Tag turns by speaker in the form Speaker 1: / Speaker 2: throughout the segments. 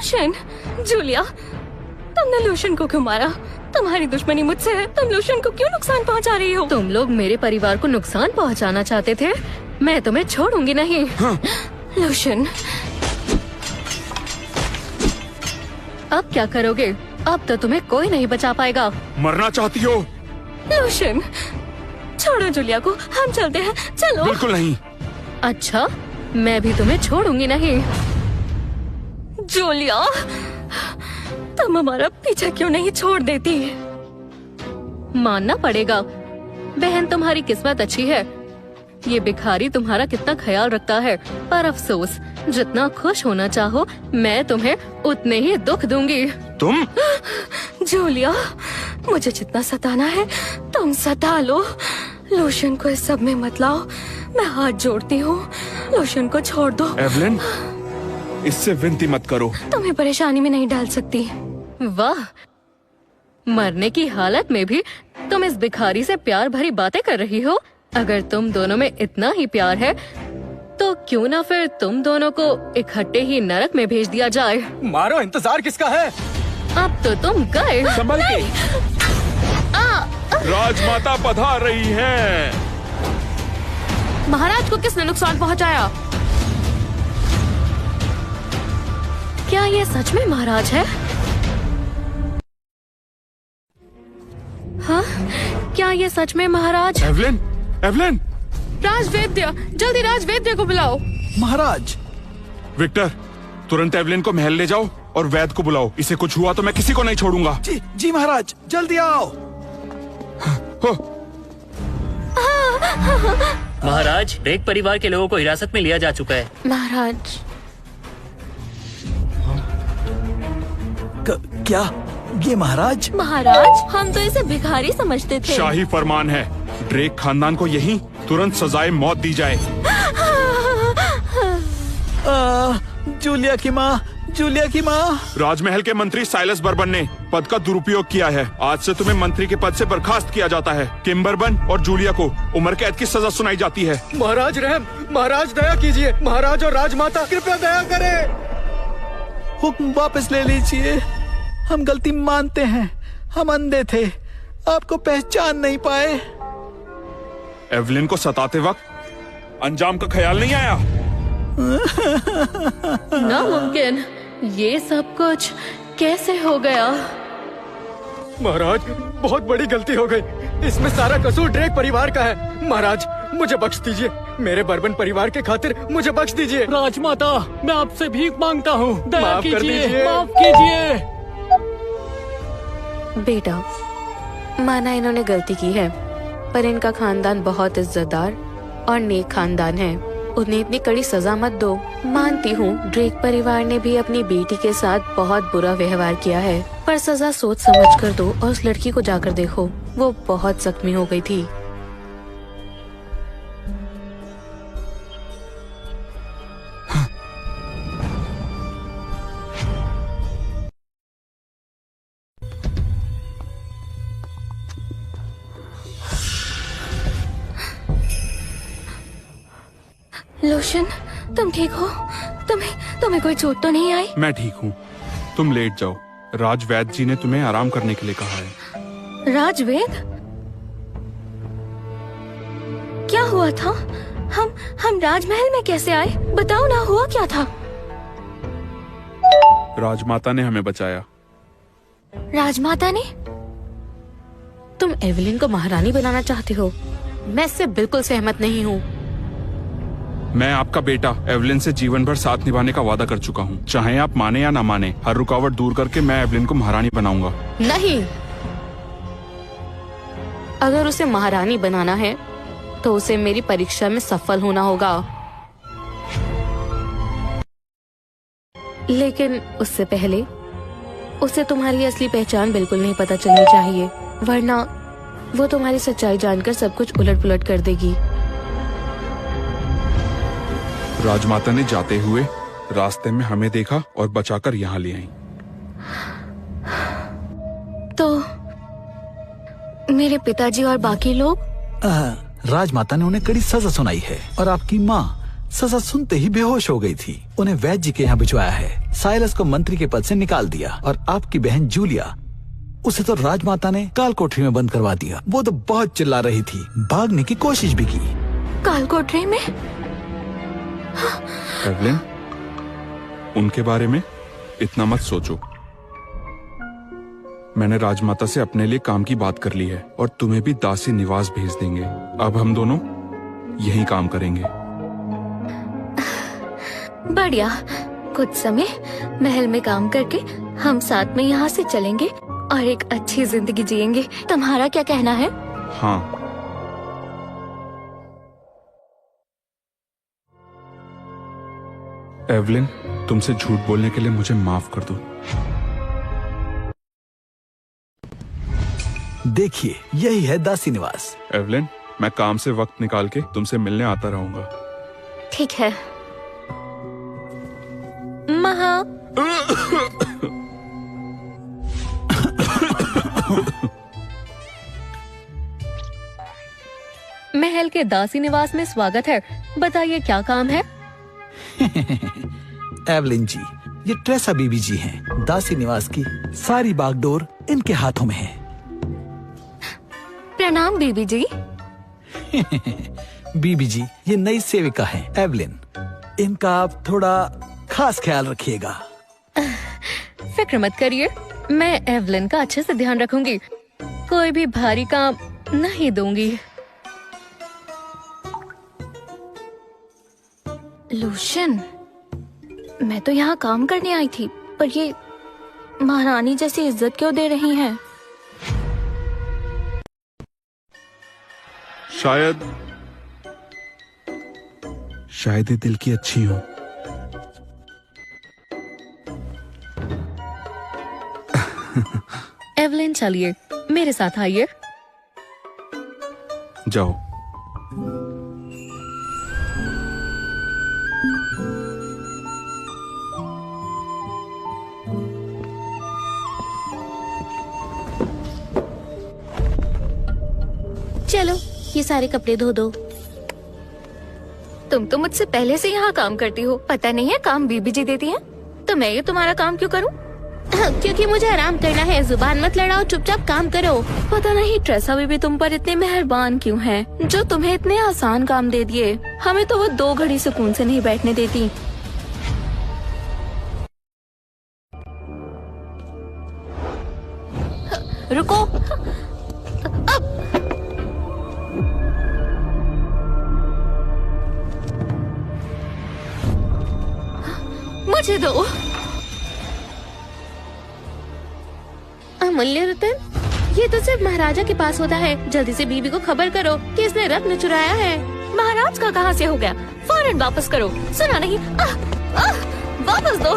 Speaker 1: लूशन, Julia, तुमने लूशन को क्यों मारा? तुम्हारी दुश्मनी मुझसे है, तुम लूशन को क्यों नुकसान पहुंचा रही हो?
Speaker 2: तुम लोग मेरे परिवार को नुकसान पहुंचाना चाहते थे, मैं तुम्हें छोड़ूंगी नहीं।
Speaker 3: हाँ।
Speaker 1: लूशन,
Speaker 2: अब क्या करोगे? अब तो तुम्हें कोई नहीं बचा पाएगा।
Speaker 3: मरना चाहती हो?
Speaker 1: लूशन, छोड़ो जूलिया को, हम चलते हैं, चलो।
Speaker 3: बिल्कुल नहीं।
Speaker 2: अच्छा, मैं भी तुम्हें छोड़ूंगी नहीं।
Speaker 1: जूलिया, तुम हमारा पीछा क्यों नहीं छोड़ देती?
Speaker 2: मानना पड़ेगा, बहन तुम्हारी किस्मत अच्छी है। ये भिखारी तुम्हारा कितना ख्याल रखता है, पर अफसोस, जितना खुश होना चाहो मैं तुम्हें उतने ही दुख दूंगी।
Speaker 3: तुम?
Speaker 1: जूलिया, मुझे जितना सताना है तुम सता लो। लोशन को इस सब में मत लाओ, मैं हाथ जोड़ती हूँ, लोशन को छोड़ दो।
Speaker 3: एवलिन, इससे विनती मत करो।
Speaker 1: तुम्हें परेशानी में नहीं डाल सकती।
Speaker 2: वाह, मरने की हालत में भी तुम इस भिखारी से प्यार भरी बातें कर रही हो। अगर तुम दोनों में इतना ही प्यार है तो क्यों ना फिर तुम दोनों को इकट्ठे ही नरक में भेज दिया जाए।
Speaker 4: मारो, इंतजार किसका है?
Speaker 2: अब तो तुम गए।
Speaker 3: संभल के। राजमाता पधार रही है।
Speaker 2: महाराज को किसने नुकसान पहुंचाया? क्या ये सच में महाराज है? हाँ, क्या ये सच में महाराज?
Speaker 3: Evelyn, Evelyn!
Speaker 2: राजवेद्य, जल्दी राजवेद्य को बुलाओ।
Speaker 4: महाराज!
Speaker 3: विक्टर, तुरंत एवलिन को महल ले जाओ और वैद्य को बुलाओ। इसे कुछ हुआ तो मैं किसी को नहीं छोड़ूंगा।
Speaker 4: जी जी महाराज, जल्दी आओ।
Speaker 3: हो।
Speaker 5: महाराज, ड्रेक परिवार के लोगों को हिरासत में लिया जा चुका है।
Speaker 1: महाराज,
Speaker 4: क्या ये महाराज?
Speaker 1: महाराज, हम तो इसे भिखारी समझते थे।
Speaker 3: शाही फरमान है, ड्रेक खानदान को यहीं तुरंत सजाए मौत दी जाए।
Speaker 4: जूलिया की माँ, जूलिया की माँ।
Speaker 3: राजमहल के मंत्री साइलस बर्बन ने पद का दुरुपयोग किया है। आज से तुम्हें मंत्री के पद से बर्खास्त किया जाता है। किम्बरबन और जूलिया को उम्र कैद की सजा सुनाई जाती है।
Speaker 4: महाराज रहम, महाराज दया कीजिए। महाराज और राजमाता कृपया दया करें। हुक्म वापस ले लीजिए। हम गलती मानते हैं, हम अंधे थे, आपको पहचान नहीं पाए।
Speaker 3: एवलिन को सताते वक्त अंजाम का ख्याल नहीं आया।
Speaker 2: नामुमकिन, ये सब कुछ कैसे हो गया?
Speaker 4: महाराज, बहुत बड़ी गलती हो गई। इसमें सारा कसूर ड्रेक परिवार का है। महाराज, मुझे बख्श दीजिए। मेरे बर्बन परिवार के खातिर मुझे बख्श दीजिए।
Speaker 6: राजमाता, मैं आपसे भीख मांगता हूँ, दया
Speaker 4: माफ कर
Speaker 6: कीजिए,
Speaker 4: दीजिए।
Speaker 6: माफ कीजिए।
Speaker 7: बेटा, माना इन्होंने गलती की है, पर इनका खानदान बहुत इज्जतदार और नेक खानदान है। उन्हें इतनी कड़ी सजा मत दो। मानती हूँ ड्रेक परिवार ने भी अपनी बेटी के साथ बहुत बुरा व्यवहार किया है, पर सजा सोच समझ कर दो और उस लड़की को जाकर देखो, वो बहुत जख्मी हो गई थी।
Speaker 1: लोशन, तुम ठीक हो? तुम्हें कोई चोट तो नहीं आई?
Speaker 3: मैं ठीक हूँ, तुम लेट जाओ। राजवैद्य जी ने तुम्हें आराम करने के लिए कहा है।
Speaker 1: राजवेद, क्या हुआ था? हम राजमहल में कैसे आए? बताओ ना, हुआ क्या था?
Speaker 3: राजमाता ने हमें बचाया।
Speaker 1: राजमाता ने?
Speaker 7: तुम एवलिन को महारानी बनाना चाहते हो? मैं इससे बिल्कुल सहमत नहीं हूँ।
Speaker 3: मैं आपका बेटा एवलिन से जीवन भर साथ निभाने का वादा कर चुका हूँ। चाहे आप माने या ना माने, हर रुकावट दूर करके मैं एवलिन को महारानी बनाऊंगा।
Speaker 7: नहीं, अगर उसे महारानी बनाना है तो उसे मेरी परीक्षा में सफल होना होगा। लेकिन उससे पहले उसे तुम्हारी असली पहचान बिल्कुल नहीं पता चलनी चाहिए, वरना वो तुम्हारी सच्चाई जानकर सब कुछ उलट पुलट कर देगी।
Speaker 3: राजमाता ने जाते हुए रास्ते में हमें देखा और बचाकर यहाँ ले आई।
Speaker 1: तो मेरे पिताजी और बाकी लोग?
Speaker 4: राजमाता ने उन्हें कड़ी सजा सुनाई है और आपकी माँ सजा सुनते ही बेहोश हो गई थी। उन्हें वैद्य जी के यहाँ भिजवाया है। साइलस को मंत्री के पद से निकाल दिया और आपकी बहन जूलिया, उसे तो राजमाता ने काल कोठरी में बंद करवा दिया। वो तो बहुत चिल्ला रही थी, भागने की कोशिश भी की।
Speaker 1: काल कोठरी में?
Speaker 3: एवलिन, उनके बारे में इतना मत सोचो। मैंने राजमाता से अपने लिए काम की बात कर ली है और तुम्हें भी दासी निवास भेज देंगे। अब हम दोनों यहीं काम करेंगे।
Speaker 1: बढ़िया। कुछ समय महल में काम करके हम साथ में यहाँ से चलेंगे और एक अच्छी जिंदगी जिएंगे। तुम्हारा क्या कहना है?
Speaker 3: हाँ। एवलिन, तुमसे झूठ बोलने के लिए मुझे माफ कर दो।
Speaker 4: देखिए, यही है दासी निवास।
Speaker 3: एवलिन, मैं काम से वक्त निकाल के तुमसे मिलने आता रहूंगा।
Speaker 1: ठीक है।
Speaker 2: महा महल के दासी निवास में स्वागत है। बताइए क्या काम है?
Speaker 4: एवलिन जी, ये ट्रेसा बीबी जी हैं। दासी निवास की सारी बागडोर इनके हाथों में है।
Speaker 1: प्रणाम बीबी जी।
Speaker 4: बीबी जी, ये नई सेविका है एवलिन। इनका आप थोड़ा खास ख्याल रखिएगा।
Speaker 2: फिक्र मत करिए, मैं एवलिन का अच्छे से ध्यान रखूंगी। कोई भी भारी काम नहीं दूंगी।
Speaker 1: लूशन, मैं तो यहाँ काम करने आई थी, पर ये महारानी जैसी इज्जत क्यों दे रही हैं?
Speaker 3: शायद ये दिल की अच्छी हो।
Speaker 2: एवलिन, चलिए मेरे साथ आइए।
Speaker 3: जाओ।
Speaker 1: चलो, ये सारे कपड़े धो दो। तुम तो मुझसे पहले से यहाँ काम करती हो, पता नहीं है काम बीबी जी देती है, तो मैं ये तुम्हारा काम क्यों करूँ?
Speaker 7: क्योंकि मुझे आराम करना है। जुबान मत लड़ाओ, चुपचाप काम करो।
Speaker 1: पता नहीं ट्रेसा बीबी तुम पर इतने मेहरबान क्यों है, जो तुम्हें इतने आसान काम दे दिए। हमें तो वो 2 घड़ी सुकून से नहीं बैठने देती। रुको। मुझे दो।
Speaker 7: अमूल्य रतन, ये तो सिर्फ महाराजा के पास होता है। जल्दी से बीबी को खबर करो कि इसने रत्न चुराया है।
Speaker 1: महाराज का कहाँ से हो गया? फौरन वापस करो। सुना नहीं? वापस दो।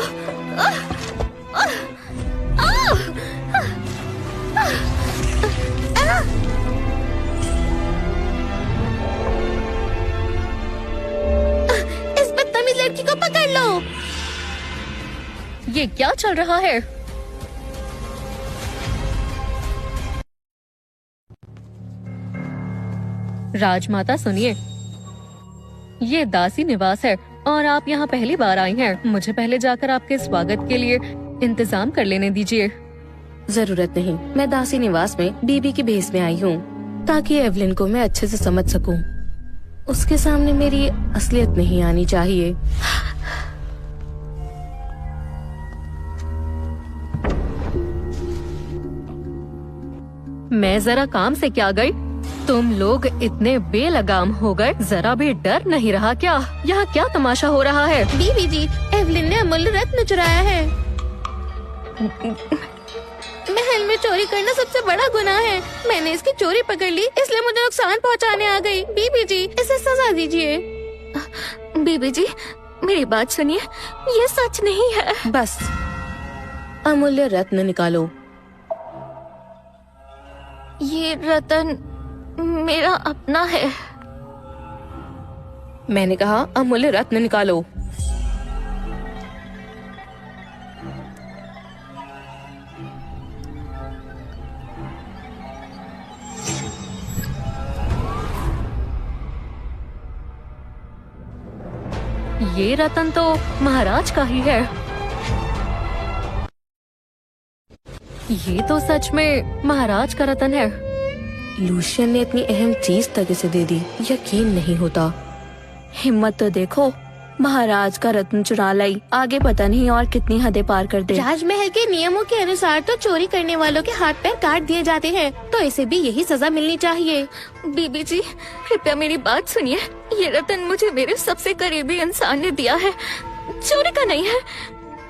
Speaker 7: इस बदतमीज लड़की को पकड़ लो।
Speaker 2: ये क्या चल रहा है? राजमाता सुनिए, ये दासी निवास है और आप यहाँ पहली बार आई हैं। मुझे पहले जाकर आपके स्वागत के लिए इंतजाम कर लेने दीजिए।
Speaker 7: जरूरत नहीं, मैं दासी निवास में बीबी के भेस में आई हूँ, ताकि एवलिन को मैं अच्छे से समझ सकूं। उसके सामने मेरी असलियत नहीं आनी चाहिए।
Speaker 2: मैं जरा काम से क्या गई? तुम लोग इतने बेलगाम हो गए, जरा भी डर नहीं रहा क्या? यहाँ क्या तमाशा हो रहा है?
Speaker 7: बीबी जी, एवलिन ने अमूल्य रत्न चुराया है। महल में चोरी करना सबसे बड़ा गुनाह है। मैंने इसकी चोरी पकड़ ली, इसलिए मुझे नुकसान पहुँचाने आ गई। बीबी जी, इसे सजा दीजिए।
Speaker 1: बीबी जी, मेरी बात सुनिए, ये सच नहीं है।
Speaker 7: बस, अमूल्य रत्न निकालो।
Speaker 1: ये रतन मेरा अपना है।
Speaker 7: मैंने कहा अमूल्य रत्न निकालो।
Speaker 2: ये रतन तो महाराज का ही है। ये तो सच में महाराज का रतन है।
Speaker 7: लूशियन ने इतनी अहम चीज तक इसे दे दी, यकीन नहीं होता। हिम्मत तो देखो, महाराज का रत्न चुरा लाई, आगे पता नहीं और कितनी हदें पार कर दे। राजमहल के नियमों के अनुसार तो चोरी करने वालों के हाथ पैर काट दिए जाते हैं, तो इसे भी यही सजा मिलनी चाहिए।
Speaker 1: बीबी जी कृपया मेरी बात सुनिए, ये रतन मुझे मेरे सबसे करीबी इंसान ने दिया है, चोरी का नहीं है।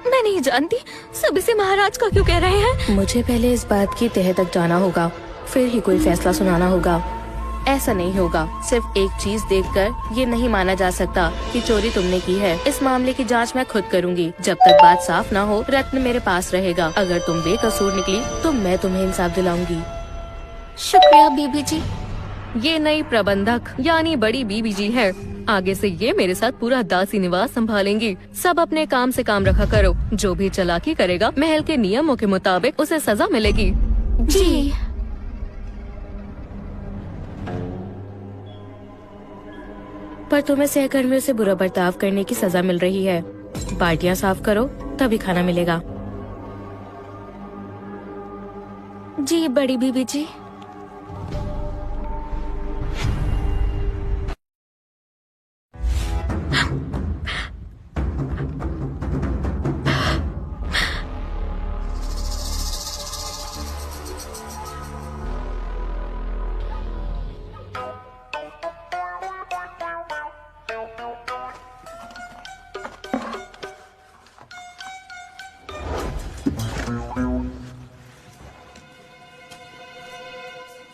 Speaker 1: मैं नहीं जानती सब इसे महाराज का क्यों कह रहे हैं।
Speaker 7: मुझे पहले इस बात की तह तक जाना होगा, फिर ही कोई फैसला सुनाना होगा। ऐसा नहीं होगा, सिर्फ एक चीज देखकर ये नहीं माना जा सकता कि चोरी तुमने की है। इस मामले की जांच मैं खुद करूंगी। जब तक बात साफ ना हो, रत्न मेरे पास रहेगा। अगर तुम बेकसूर निकली तो मैं तुम्हें इंसाफ दिलाऊंगी।
Speaker 1: शुक्रिया बीबी जी।
Speaker 2: ये नई प्रबंधक यानी बड़ी बीबी जी है। आगे से ये मेरे साथ पूरा दासी निवास संभालेंगी। सब अपने काम से काम रखा करो। जो भी चालाकी करेगा महल के नियमों के मुताबिक उसे सजा मिलेगी।
Speaker 1: जी।
Speaker 7: पर तुम्हें सहकर्मियों से बुरा बर्ताव करने की सजा मिल रही है। बाल्टियां साफ करो, तभी खाना मिलेगा।
Speaker 1: जी बड़ी बीबी जी।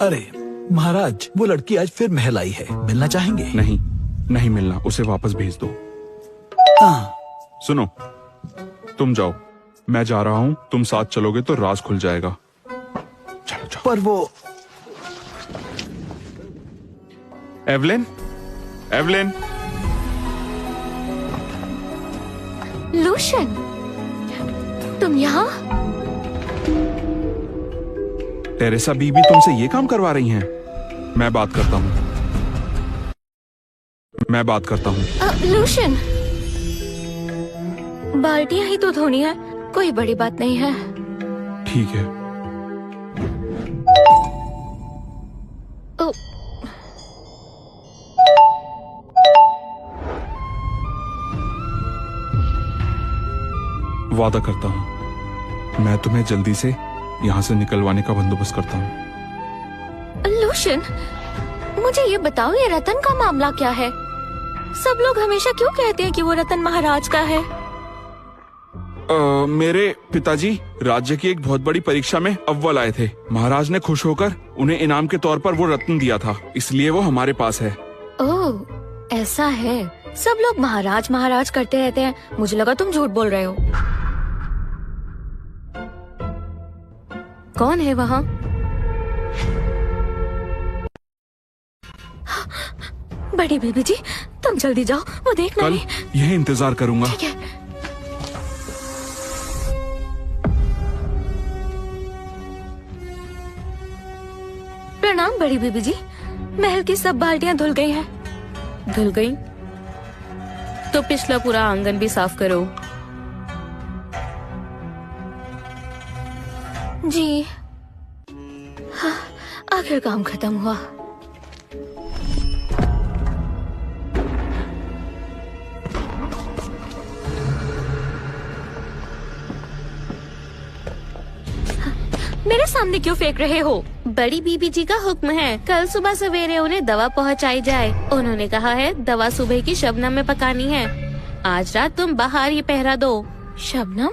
Speaker 4: अरे महाराज, वो लड़की आज फिर महल आई है, मिलना चाहेंगे?
Speaker 3: नहीं, नहीं मिलना, उसे वापस भेज दो।
Speaker 4: हाँ।
Speaker 3: सुनो, तुम जाओ, मैं जा रहा हूँ। तुम साथ चलोगे तो राज खुल जाएगा। चलो जाओ।
Speaker 4: पर वो
Speaker 3: एवलिन, एवलिन।
Speaker 1: लूशियन, तुम यहाँ?
Speaker 3: टेरेसा बीबी तुमसे ये काम करवा रही हैं? मैं बात करता हूँ, मैं बात करता हूँ।
Speaker 1: लूशियन, बाल्टियां ही तो धोनी है, कोई बड़ी बात नहीं है।
Speaker 3: ठीक है।
Speaker 1: ओ,
Speaker 3: वादा करता हूँ मैं तुम्हें जल्दी से यहाँ से निकलवाने का बंदोबस्त करता हूँ।
Speaker 1: लूशियन, मुझे ये बताओ, ये रतन का मामला क्या है? सब लोग हमेशा क्यों कहते हैं कि वो रतन महाराज का है?
Speaker 3: मेरे पिताजी राज्य की एक बहुत बड़ी परीक्षा में अव्वल आए थे। महाराज ने खुश होकर उन्हें इनाम के तौर पर वो रत्न दिया था, इसलिए वो हमारे पास है।
Speaker 1: ओह, ऐसा है। सब लोग महाराज महाराज करते रहते हैं, मुझे लगा तुम झूठ बोल रहे हो।
Speaker 7: कौन है वहाँ?
Speaker 1: बड़ी बीबी जी, तुम जल्दी जाओ, वो देखना
Speaker 3: कल
Speaker 1: नहीं।
Speaker 3: यही इंतजार करूंगा।
Speaker 1: ठीक है। प्रणाम बड़ी बीबी जी, महल की सब बाल्टियां धुल गई हैं।
Speaker 7: धुल गई? तो पिछला पूरा आंगन भी साफ करो।
Speaker 1: जी हाँ, आखिर काम खत्म हुआ। मेरे सामने क्यों फेंक रहे हो?
Speaker 7: बड़ी बीबी जी का हुक्म है, कल सुबह सवेरे उन्हें दवा पहुंचाई जाए। उन्होंने कहा है दवा सुबह की शबनम में पकानी है। आज रात तुम बाहर ये पहरा दो।
Speaker 1: शबनम?